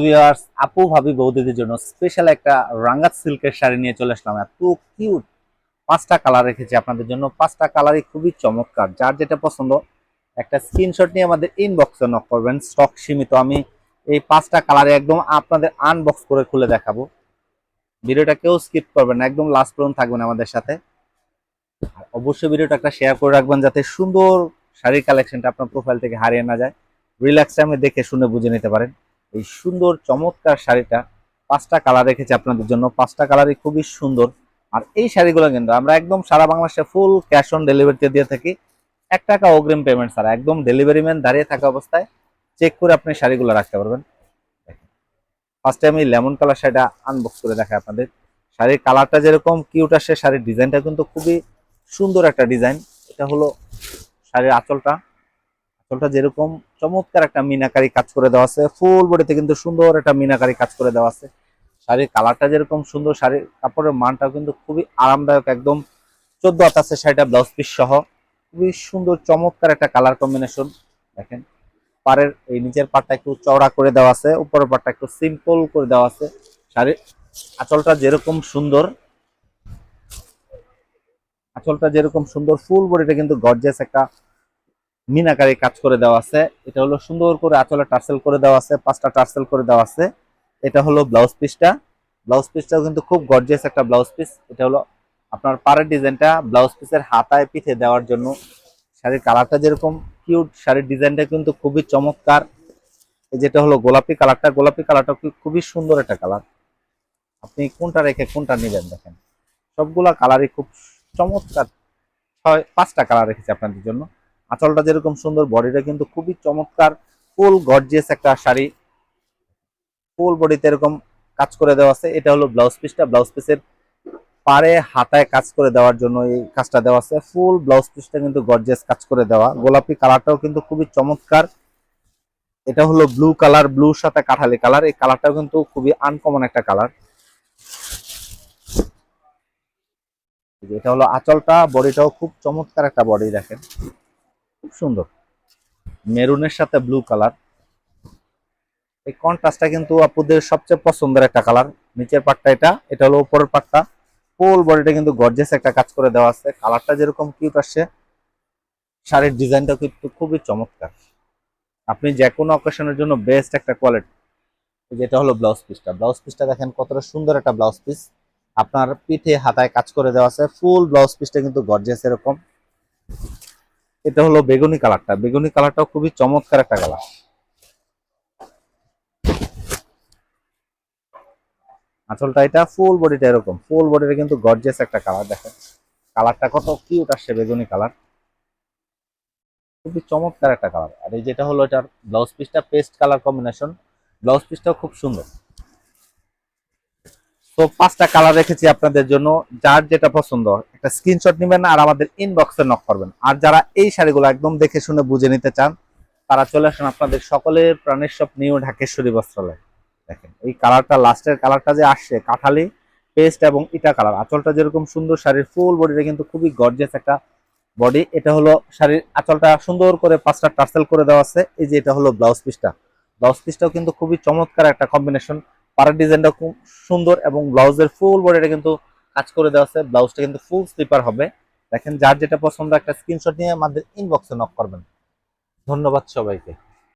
Viewers, আপু ভাবি বৌদিদের জন্য স্পেশাল একটা রাঙ্গাত সিল্কের শাড়ি নিয়ে চলে আসলাম। এত কিউট, পাঁচটা কালার রেখেছি আপনাদের জন্য। পাঁচটা কালারই খুবই চমৎকার। যার যেটা পছন্দ একটা স্ক্রিনশট নিয়ে আমাদের ইনবক্সে নক করবেন। স্টক সীমিত। আমি এই পাঁচটা কালারে একদম আপনাদের আনবক্স করে খুলে দেখাবো। ভিডিওটা কেউ স্কিপ করবেন না, একদম লাস্ট পর্যন্ত থাকবেন আমাদের সাথে। আর অবশ্যই ভিডিওটা একটা শেয়ার করে রাখবেন যাতে সুন্দর শাড়ির কালেকশনটা আপনার প্রোফাইল থেকে হারিয়ে না যায়। রিল্যাক্স টাইমে দেখে শুনে বুঝে নিতে পারেন। এই সুন্দর চমৎকার শাড়িটা পাঁচটা কালার রেখেছি আপনাদের জন্য। পাঁচটা কালারই খুবই সুন্দর। আর এই শাড়িগুলো কিন্তু আমরা একদম সারা বাংলাদেশে ফুল ক্যাশ অন ডেলিভারিতে দিয়ে থাকি। 1 টাকা অগ্রিম পেমেন্ট ছাড়া একদম ডেলিভারি ম্যান দাঁড়িয়ে থাকা অবস্থায় চেক করে আপনি শাড়িগুলো রাখতে পারবেন। ফার্স্টে আমি লেমন কালার শাড়িটা আনবক্স করে দেখাই আপনাদের। শাড়ির কালারটা যেরকম কিউট আসে, শাড়ির ডিজাইনটা কিন্তু খুবই সুন্দর একটা ডিজাইন। এটা হলো শাড়ির আঁচলটা। আঁচলটা যেরকম চমৎকার একটা মিনাকারি কাজ করে দেওয়া আছে, ফুল বডিতে কিন্তু সুন্দর একটা মিনাকারি কাজ করে দেওয়া আছে। শাড়ির কালারটা যেরকম সুন্দর, শাড়ির কাপড়ের মানটাও কিন্তু খুবই আরামদায়ক। একদম 14 হাত আছে শাড়িটা, ব্লাউজ পিস সহ। খুবই সুন্দর চমৎকার একটা কালার কম্বিনেশন। দেখেন পাড়ের এই নিচের পাটটা একটু চওড়া করে দেওয়া আছে, উপরের পাটটা একটু সিম্পল করে দেওয়া আছে। শাড়ির আঁচলটা যেরকম সুন্দর, আঁচলটা যেরকম সুন্দর, ফুল বডিটা কিন্তু গর্জিয়াস একটা মিনাকারি কাজ করে দেওয়া আছে। এটা হলো সুন্দর করে আঁচলে টার্সেল করে দেওয়া আছে, পাঁচটা টার্সেল করে দেওয়া আছে। এটা হলো ব্লাউজ পিসটা। ব্লাউজ পিসটাও কিন্তু খুব গর্জিয়াস একটা ব্লাউজ পিস। এটা হলো আপনার পাড়ের ডিজাইনটা ব্লাউজ পিসের হাতায় পিঠে দেওয়ার জন্য। শাড়ির কালারটা যেরকম কিউট, শাড়ির ডিজাইনটা কিন্তু খুবই চমৎকার। এই যেটা হলো গোলাপি কালারটা, গোলাপি কালারটা খুবই সুন্দর একটা কালার। আপনি কোনটা রেখে কোনটা নেবেন দেখেন, সবগুলা কালারই খুব চমৎকার। 5টা কালার রেখেছি আপনাদের জন্য। আঁচলটা যেরকম সুন্দর, বডিটা কিন্তু খুবই চমৎকার। ফুল গর্জিয়াস একটা শাড়ি, ফুল বডিতে এরকম কাজ করে দেওয়া আছে। এটা হলো ব্লাউজ পিসটা। ব্লাউজ পিসের পাড়ে হাতায় কাজ করে দেওয়ার জন্য এই কাজটা দেওয়া আছে। ফুল ব্লাউজ পিসটা কিন্তু গর্জিয়াস কাজ করে দেওয়া। গোলাপি কালারটাও কিন্তু খুবই চমৎকার। এটা হলো ব্লু কালার, ব্লুর সাথে কাঠালি কালার। এই কালারটাও কিন্তু খুবই আনকমন একটা কালার। এটা হলো আঁচলটা, বডিটাও খুব চমৎকার একটা বডি। দেখেন খুব সুন্দর, মেরুনের সাথে ব্লু কালার। এই কন্ট্রাস্টটা কিন্তু আপুদের সবচেয়ে পছন্দের একটা কালার। নিচের পাটটা এটা, এটা হলো উপরের পাটটা। ফুল বডিটা কিন্তু গর্জিয়াস একটা কাজ করে দেওয়া আছে। কালারটা যেরকম কিউট আসছে, শাড়ির ডিজাইনটা কিন্তু খুবই চমৎকার। আপনি যে কোনো অকেশনের জন্য বেস্ট একটা কোয়ালিটি। যেটা হলো ব্লাউজ পিসটা। ব্লাউজ পিসটা দেখেন কতটা সুন্দর একটা ব্লাউজ পিস। আপনার পিঠে হাতায় কাজ করে দেওয়া আছে। ফুল ব্লাউজ পিসটা কিন্তু গর্জিয়াস এরকম। এটা হলো বেগুনি কালারটা। বেগুনি কালারটাও খুবই চমৎকার একটা কালার। আঁচলটা এটা, ফুল বডিটা এরকম। ফুল বডিটা কিন্তু গর্জিয়াস একটা কালার। দেখেন কালারটা কত কিউট আসছে, বেগুনি কালার। খুবই চমৎকার একটা কালার। আর এই যেটা হলো এটার ব্লাউজ পিসটা, পেস্ট কালার কম্বিনেশন। ব্লাউজ পিসটাও খুব সুন্দর। তো 5টা কালার রেখেছি আপনাদের জন্য। যার যেটা পছন্দ একটা স্ক্রিনশট নেবেন আর আমাদের ইনবক্সে নক করবেন। আর যারা এই শাড়িগুলো একদম দেখে শুনে বুঝে নিতে চান, তারা চলে আসেন আপনাদের সকলের প্রাণের সব নিউ ঢাকেশ্বরী বস্ত্রালয়। দেখেন এই কালারটা, লাস্টের কালারটা যে আসছে কাঠালি পেস্ট এবং ইটা কালার। আঁচলটা যেরকম সুন্দর, শাড়ির ফুল বডিটা কিন্তু খুবই গর্জিয়াস একটা বডি। এটা হলো শাড়ির আঁচলটা সুন্দর করে 5টা টার্সেল করে দেওয়া আছে। এই যে এটা হলো ব্লাউজ পিসটা। ব্লাউজ পিসটাও কিন্তু খুবই চমৎকার একটা কম্বিনেশন। পাড়ের ডিজাইনটা খুব সুন্দর এবং ব্লাউজের ফুল বডিটা কিন্তু কাজ করে দেওয়া আছে। ব্লাউজটা কিন্তু ফুল স্লিপার হবে। দেখেন যার যেটা পছন্দ একটা স্ক্রিনশট নিয়ে আমাদের ইনবক্সে নক করবেন। ধন্যবাদ সবাইকে।